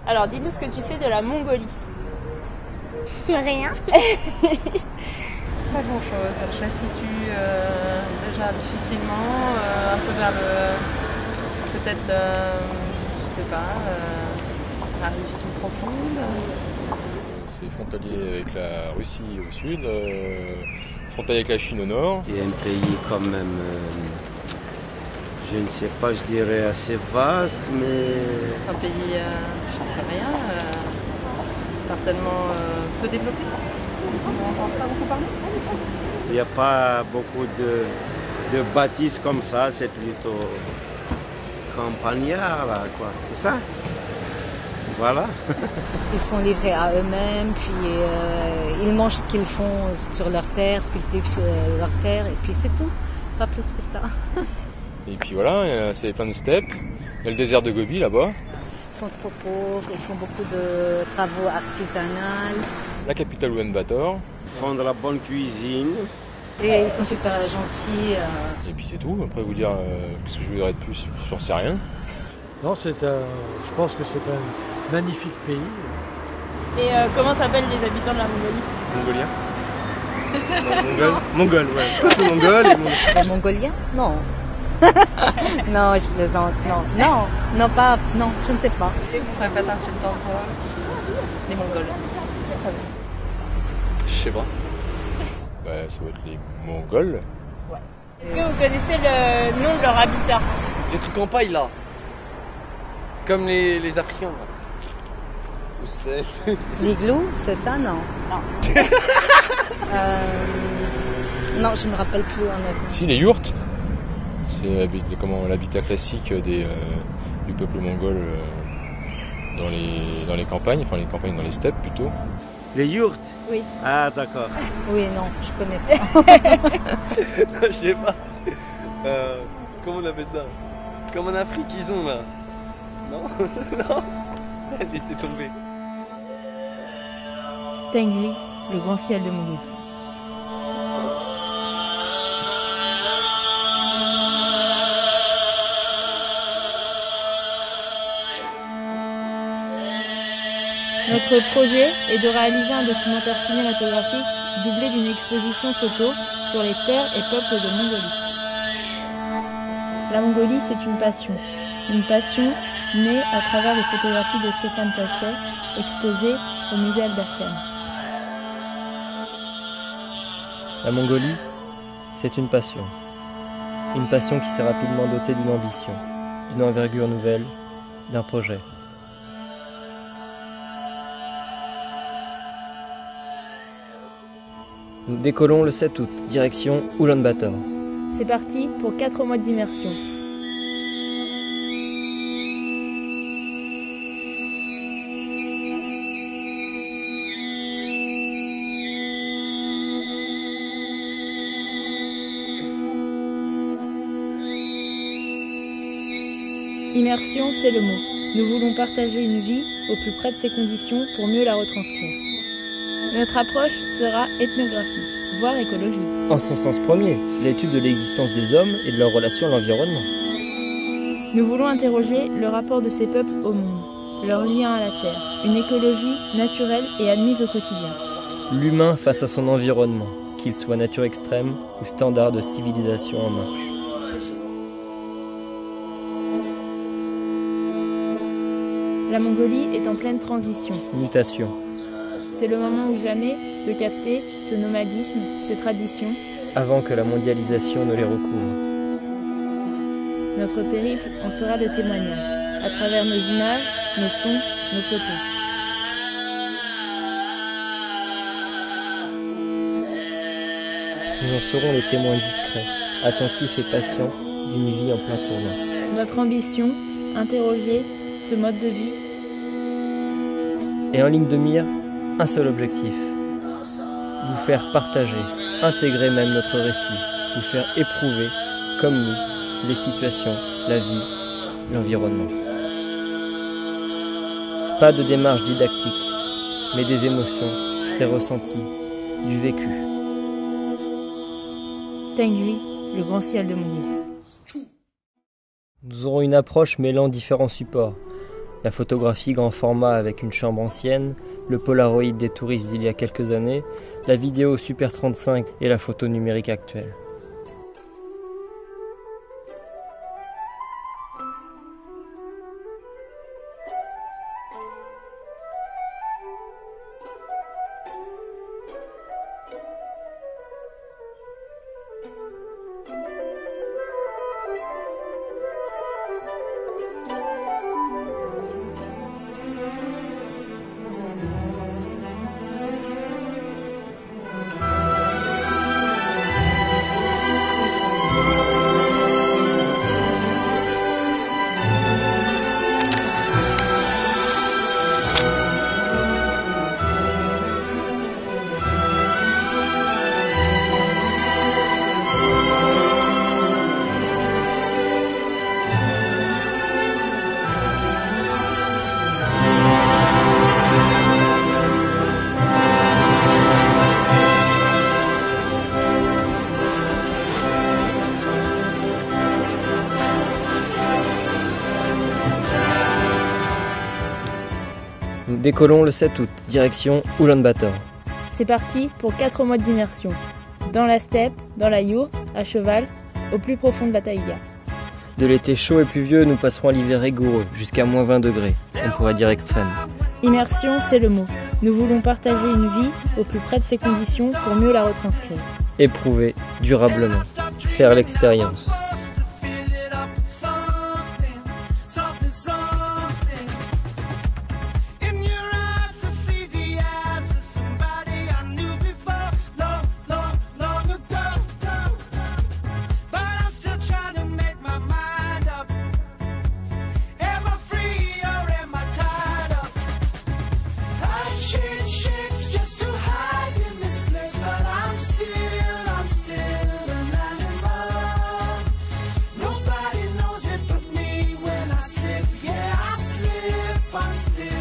Alors, dis-nous ce que tu sais de la Mongolie. Rien. Pas grand chose. Je la situe déjà difficilement, un peu vers peut-être, je sais pas, la Russie profonde. C'est frontalier avec la Russie au sud, frontalier avec la Chine au nord. C'est un pays quand même, je ne sais pas, je dirais assez vaste, mais... Un pays, j'en sais rien, certainement peu développé. On n'entend pas beaucoup parler. Il n'y a pas beaucoup de bâtisses comme ça, c'est plutôt campagnard, là, quoi, c'est ça? Voilà. Ils sont livrés à eux-mêmes, puis ils mangent ce qu'ils font sur leur terre, ce qu'ils cultivent sur leur terre, et puis c'est tout, pas plus que ça. Et puis voilà, c'est plein de steppes. Il y a le désert de Gobi là-bas. Ils sont trop pauvres, ils font beaucoup de travaux artisanaux. La capitale Ulaanbaatar. Ils font de la bonne cuisine. Et ils sont super gentils. Et puis c'est tout. Après vous dire, qu'est-ce que je voudrais de plus, j'en sais rien. Non, je pense que c'est un magnifique pays. Et comment s'appellent les habitants de la Mongolie? Mongolien. Mongol, ouais. Peuple mongol et Les Mongoliens? Non. Non, je plaisante. Non, pas. Non, je ne sais pas. Répète insultant quoi. Les Mongols. je sais pas. Bah, ça va être les Mongols. Est-ce que vous connaissez le nom de leur habitat? Les trucs en paille là. Comme les Africains là. Ou c'est... L'igloo, c'est ça? Non. Non, je me rappelle plus honnêtement. Si, les yurts. C'est l'habitat classique du peuple mongol dans les campagnes, enfin les campagnes dans les steppes plutôt. Les yurts? Oui. Ah, d'accord. Oui, non, je connais pas. Je sais pas. Comment on appelle ça? Comme en Afrique ils ont là. Non? Non? Laissez tomber. Tengri, le grand ciel de Mongolie. Notre projet est de réaliser un documentaire cinématographique doublé d'une exposition photo sur les terres et peuples de Mongolie. La Mongolie, c'est une passion née à travers les photographies de Stéphane Passet, exposées au musée Albert Kahn. La Mongolie, c'est une passion qui s'est rapidement dotée d'une ambition, d'une envergure nouvelle, d'un projet. Nous décollons le 7 août, direction Ulaanbaatar. C'est parti pour 4 mois d'immersion. Immersion, c'est le mot. Nous voulons partager une vie au plus près de ses conditions pour mieux la retranscrire. Notre approche sera ethnographique, voire écologique. En son sens premier, l'étude de l'existence des hommes et de leur relation à l'environnement. Nous voulons interroger le rapport de ces peuples au monde, leur lien à la terre, une écologie naturelle et admise au quotidien. L'humain face à son environnement, qu'il soit nature extrême ou standard de civilisation en marche. La Mongolie est en pleine transition. Mutation. C'est le moment ou jamais de capter ce nomadisme, ces traditions, avant que la mondialisation ne les recouvre. Notre périple en sera le témoignage, à travers nos images, nos sons, nos photos. Nous en serons les témoins discrets, attentifs et patients d'une vie en plein tournant. Notre ambition, interroger ce mode de vie. Et en ligne de mire, un seul objectif. Vous faire partager, intégrer même notre récit, vous faire éprouver, comme nous, les situations, la vie, l'environnement. Pas de démarche didactique, mais des émotions, des ressentis, du vécu. Tengri, le grand ciel de Mongolie. Nous aurons une approche mêlant différents supports. La photographie grand format avec une chambre ancienne, le Polaroid des touristes d'il y a quelques années, la vidéo Super 35 et la photo numérique actuelle. Nous décollons le 7 août, direction Oulan-Bator. C'est parti pour 4 mois d'immersion. Dans la steppe, dans la yourte, à cheval, au plus profond de la taïga. De l'été chaud et pluvieux, nous passerons à l'hiver rigoureux, jusqu'à moins 20 degrés. On pourrait dire extrême. Immersion, c'est le mot. Nous voulons partager une vie au plus près de ces conditions pour mieux la retranscrire. Éprouver durablement. Faire l'expérience. Still